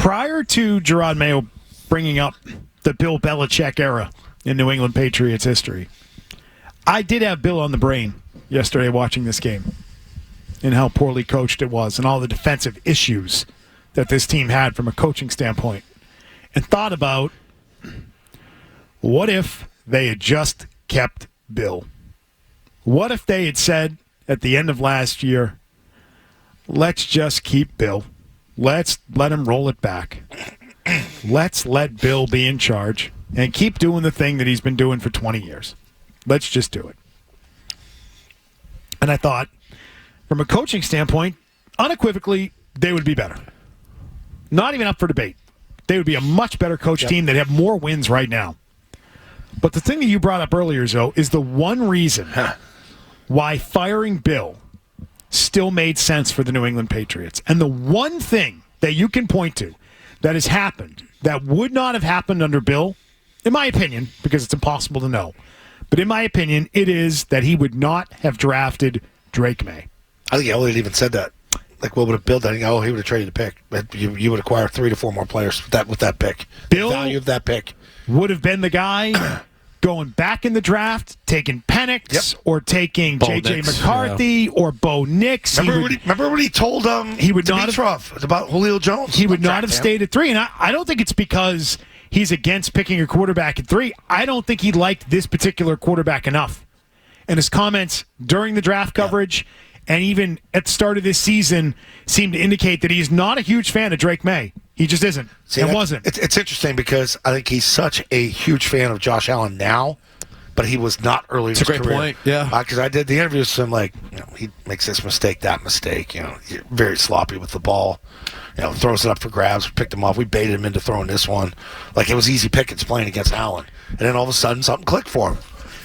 prior to Gerard Mayo bringing up the Bill Belichick era in New England Patriots history, I did have Bill on the brain yesterday watching this game and how poorly coached it was and all the defensive issues that this team had from a coaching standpoint, and thought about what if they had just kept Bill? What if they had said at the end of last year, let's just keep Bill. Let's let him roll it back. Let's let Bill be in charge and keep doing the thing that he's been doing for 20 years. Let's just do it. And I thought, from a coaching standpoint, unequivocally, they would be better. Not even up for debate. They would be a much better coach team. They'd have more wins right now. But the thing that you brought up earlier, Zoe, is the one reason why firing Bill still made sense for the New England Patriots. And the one thing that you can point to that has happened that would not have happened under Bill, in my opinion, because it's impossible to know, but in my opinion, it is that he would not have drafted Drake Maye. I think Elliott even said that. Like, what would have Bill done? Oh, he would have traded the pick. You would acquire 3 to 4 more players with that pick. Bill, the value of that pick would have been the guy going back in the draft, taking Penix or taking J.J. McCarthy or Bo Nix. Remember when he told he would not have about Julio Jones? He would not have stayed at 3. And I don't think it's because he's against picking a quarterback at 3. I don't think he liked this particular quarterback enough. And his comments during the draft coverage and even at the start of this season seem to indicate that he's not a huge fan of Drake Maye. He just isn't. Wasn't. It's interesting because I think he's such a huge fan of Josh Allen now, but he was not early in his career. That's a great point, yeah. Because I did the interviews with him, he makes this mistake, that mistake, very sloppy with the ball, throws it up for grabs, picked him off. We baited him into throwing this one. Like, it was easy pickings playing against Allen. And then all of a sudden, something clicked for him.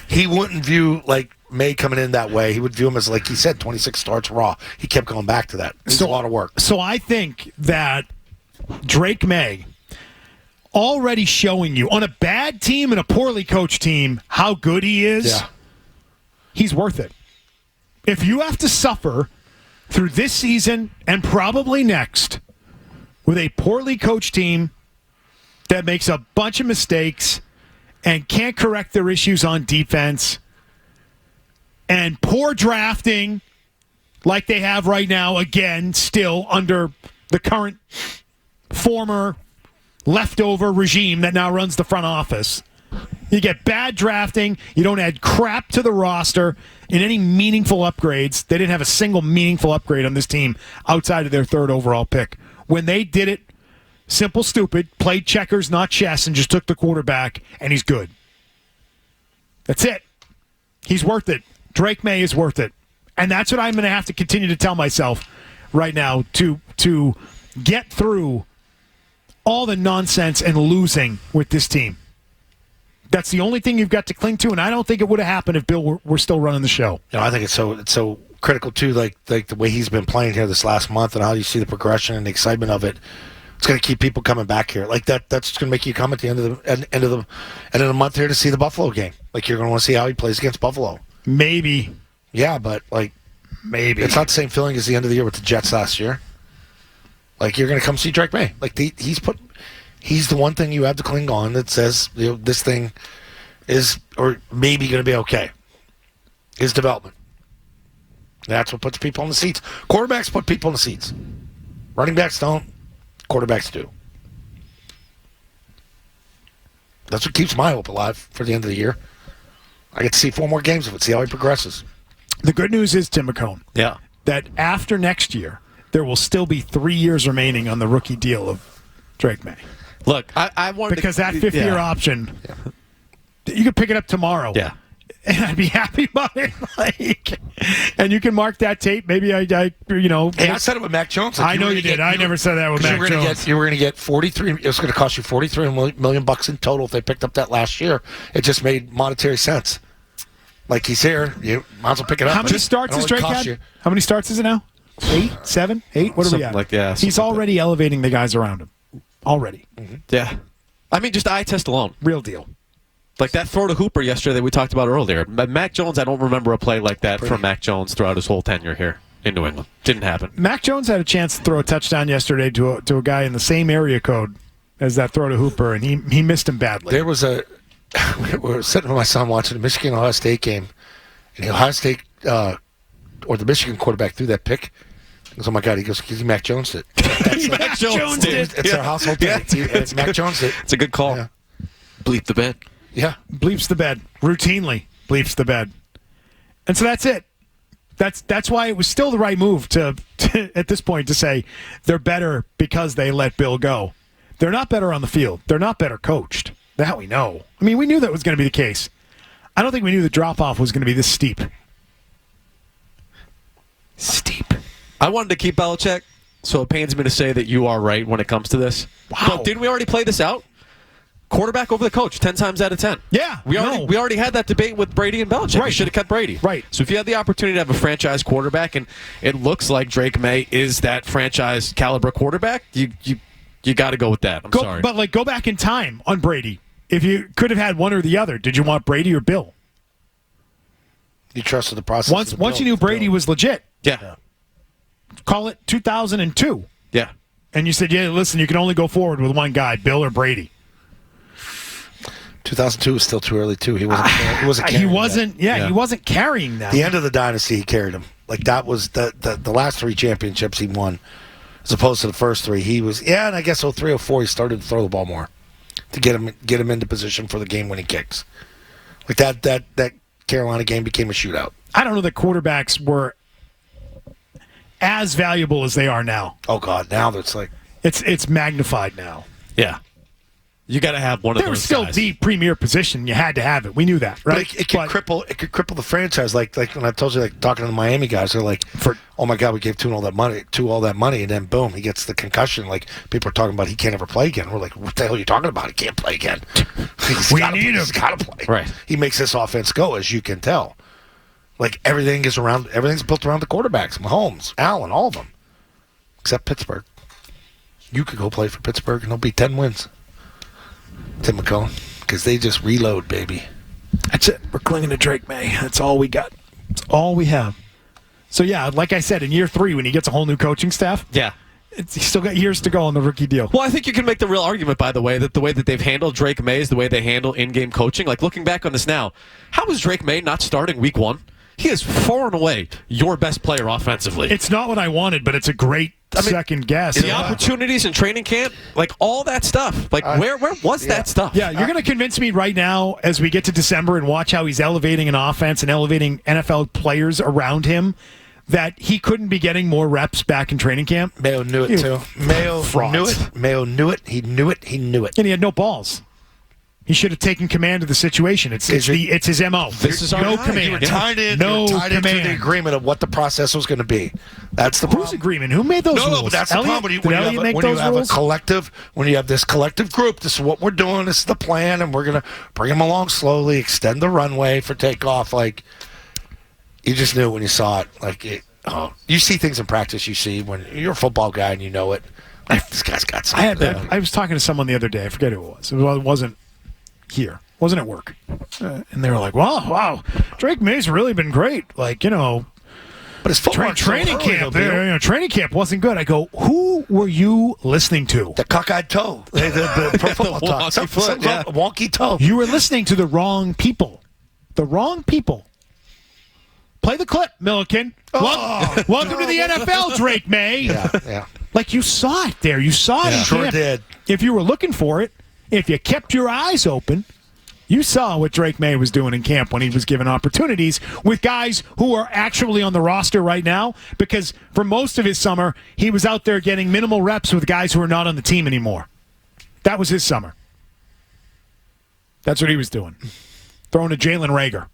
He wouldn't view, May coming in that way. He would view him as, like he said, 26 starts raw. He kept going back to that. It's a lot of work. So I think that Drake Maye already showing you on a bad team and a poorly coached team how good he is. He's worth it. If you have to suffer through this season and probably next with a poorly coached team that makes a bunch of mistakes and can't correct their issues on defense and poor drafting like they have right now, again, still under the current former leftover regime that now runs the front office. You get bad drafting. You don't add crap to the roster in any meaningful upgrades. They didn't have a single meaningful upgrade on this team outside of their 3rd overall pick. When they did it, simple, stupid, played checkers, not chess, and just took the quarterback, and he's good. That's it. He's worth it. Drake Maye is worth it. And that's what I'm going to have to continue to tell myself right now to get through all the nonsense and losing with this team. That's the only thing you've got to cling to, and I don't think it would have happened if Bill were still running the show. I think it's so critical, too, like the way he's been playing here this last month and how you see the progression and the excitement of it. It's going to keep people coming back here. Like that's going to make you come at the end of the month here to see the Buffalo game. Like, you're going to want to see how he plays against Buffalo. Maybe. Yeah, but, maybe. It's not the same feeling as the end of the year with the Jets last year. Like, you're going to come see Drake Maye. Like, he's the one thing you have to cling on that says, this thing is, or maybe going to be okay. His development. That's what puts people in the seats. Quarterbacks put people in the seats. Running backs don't. Quarterbacks do. That's what keeps my hope alive for the end of the year. I get to see 4 more games of it, see how he progresses. The good news is, Tim McCone, that after next year, there will still be 3 years remaining on the rookie deal of Drake Maye. Look, I wanted because that 5th-year option, you could pick it up tomorrow. Yeah. And I'd be happy about it. And you can mark that tape. Maybe Hey, I said it with Mac Jones. I know you did. I never said that with Mac Jones. You were going to get 43. It was going to cost you $43 million in total if they picked up that last year. It just made monetary sense. Like, he's here. You might as well pick it up. How many starts has Drake had? How many starts is it now? 8, 7, 8? What are we at? He's already elevating the guys around him. Already. Mm-hmm. Yeah. I mean, just eye test alone. Real deal. Like that throw to Hooper yesterday that we talked about earlier. Mac Jones, I don't remember a play like that from Mac Jones throughout his whole tenure here. in New England. Didn't happen. Mac Jones had a chance to throw a touchdown yesterday to a guy in the same area code as that throw to Hooper, and he missed him badly. There was we were sitting with my son watching the Michigan-Ohio State game, and the Ohio State, or the Michigan quarterback threw that pick. He goes, oh, my God. He goes, he Mac Jones it. Mac Jones did. It's our household thing. It's Mac Jones it. It's a good call. Yeah. Bleep the bed. Yeah. Bleeps the bed. Routinely bleeps the bed. And so that's it. That's why it was still the right move to at this point to say they're better because they let Bill go. They're not better on the field. They're not better coached. That we know. I mean, we knew that was going to be the case. I don't think we knew the drop-off was going to be this steep. Steep. I wanted to keep Belichick, so it pains me to say that you are right when it comes to this. Wow. But didn't we already play this out? Quarterback over the coach, 10 times out of 10. Yeah. We already had that debate with Brady and Belichick. Right. We should have kept Brady. Right. So if you had the opportunity to have a franchise quarterback, and it looks like Drake Maye is that franchise caliber quarterback, you got to go with that. I'm sorry. But go back in time on Brady. If you could have had one or the other, did you want Brady or Bill? You trusted the process. Once you knew Brady was legit. Yeah. Call it 2002. Yeah. And you said, yeah, listen, you can only go forward with one guy, Bill or Brady. 2002 was still too early, too. He wasn't He wasn't carrying that. The end of the dynasty, he carried him. Like, that was the last three championships he won, as opposed to the first three. He was, and I guess 03, 04, he started to throw the ball more to get him into position for the game-winning kicks. Like, that Carolina game became a shootout. I don't know that quarterbacks were as valuable as they are now. Oh, God, now that's like... It's magnified now. Yeah. You got to have one of those There was still guys. the premier position. You had to have it. We knew that, right? But it could cripple the franchise. Like when I told you, like talking to the Miami guys, they're like, "Oh my God, we gave all that money, and then boom, he gets the concussion." Like people are talking about, he can't ever play again. We're like, "What the hell are you talking about? He can't play again. He's got to play. Right. He makes this offense go, as you can tell. Like everything's built around the quarterbacks, Mahomes, Allen, all of them, except Pittsburgh. You could go play for Pittsburgh, and they'll be 10 wins. Tim McCullen, because they just reload, baby. That's it. We're clinging to Drake Maye. That's all we got. That's all we have. So, yeah, like I said, in year 3, when he gets a whole new coaching staff, he's still got years to go on the rookie deal. Well, I think you can make the real argument, by the way, that the way that they've handled Drake Maye is the way they handle in-game coaching. Like, looking back on this now, how is Drake Maye not starting week 1? He is far and away your best player offensively. It's not what I wanted, but it's a great second guess. The opportunities in training camp, like all that stuff. Like, where was that stuff? Yeah, you're going to convince me right now as we get to December and watch how he's elevating an offense and elevating NFL players around him that he couldn't be getting more reps back in training camp? Mayo knew it, too. Mayo knew it. Mayo knew it. He knew it. He knew it. And he had no balls. He should have taken command of the situation. It's his MO. This is no our command. You were tied into the agreement of what the process was going to be. That's the problem. Whose agreement? Who made those rules? No, but that's the problem. When you have a collective, when you have this collective group, this is what we're doing. This is the plan, and we're going to bring them along slowly, extend the runway for takeoff. Like, you just knew when you saw it. Like, you see things in practice. You see when you're a football guy and you know it. Like, this guy's got something. I was talking to someone the other day. I forget who it was. It wasn't here. Wasn't at work. And they were like, wow, Drake Maye's really been great. Like, but his football training camp, training camp wasn't good. I go, who were you listening to? The cockeyed toe. The pro football talk. Wonky toe. You were listening to the wrong people. The wrong people. Play the clip, Milliken. Welcome to the NFL, Drake Maye. Yeah. Like, you saw it there. You saw it in sure camp. Did. If you were looking for it, if you kept your eyes open, you saw what Drake Maye was doing in camp when he was given opportunities with guys who are actually on the roster right now, because for most of his summer, he was out there getting minimal reps with guys who are not on the team anymore. That was his summer. That's what he was doing. Throwing to Jalen Reagor.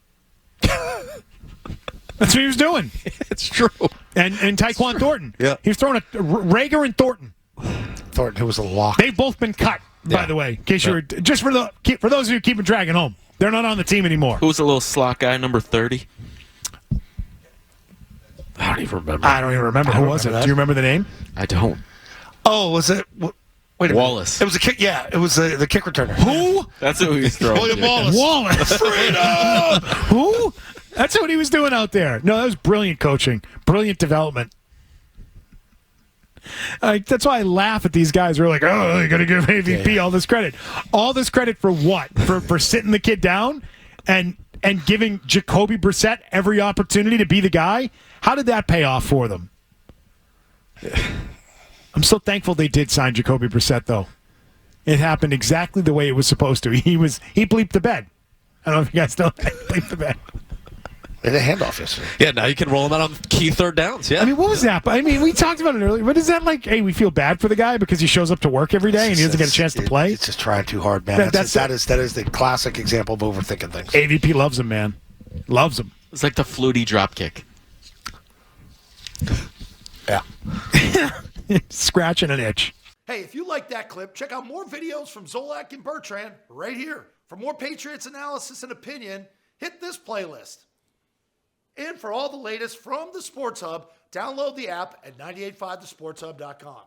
That's what he was doing. It's true. And Tyquan Thornton. Yeah. He was throwing at Reagor and Thornton. Thornton, who was a lock. They've both been cut. By the way, in case you were just for those of you keeping track at home, they're not on the team anymore. Who's the little slot guy, number 30? I don't even remember. Who was it? Do you remember the name? I don't. Oh, was it? Wait a minute. Wallace. It was a kick. Yeah, it was the kick returner. Who? That's who he's throwing. William Wallace. Wallace. Who? That's what he was doing out there. No, that was brilliant coaching, brilliant development. That's why I laugh at these guys who are like, oh, you got to give AVP all this credit. All this credit for what? For sitting the kid down and giving Jacoby Brissett every opportunity to be the guy? How did that pay off for them? I'm so thankful they did sign Jacoby Brissett, though. It happened exactly the way it was supposed to. He bleeped the bed. I don't know if you guys know that. He bleeped the bed. In a handoff yesterday. Yeah, now you can roll him out on key third downs. Yeah. I mean, what was that? I mean, we talked about it earlier. What is that like? Hey, we feel bad for the guy because he shows up to work every day and he doesn't get a chance to play? It's just trying too hard, man. That is the classic example of overthinking things. AVP loves him, man. Loves him. It's like the Flutie drop kick. Yeah. Scratching an itch. Hey, if you like that clip, check out more videos from Zolak and Bertrand right here. For more Patriots analysis and opinion, hit this playlist. And for all the latest from the Sports Hub, download the app at 985thesportshub.com.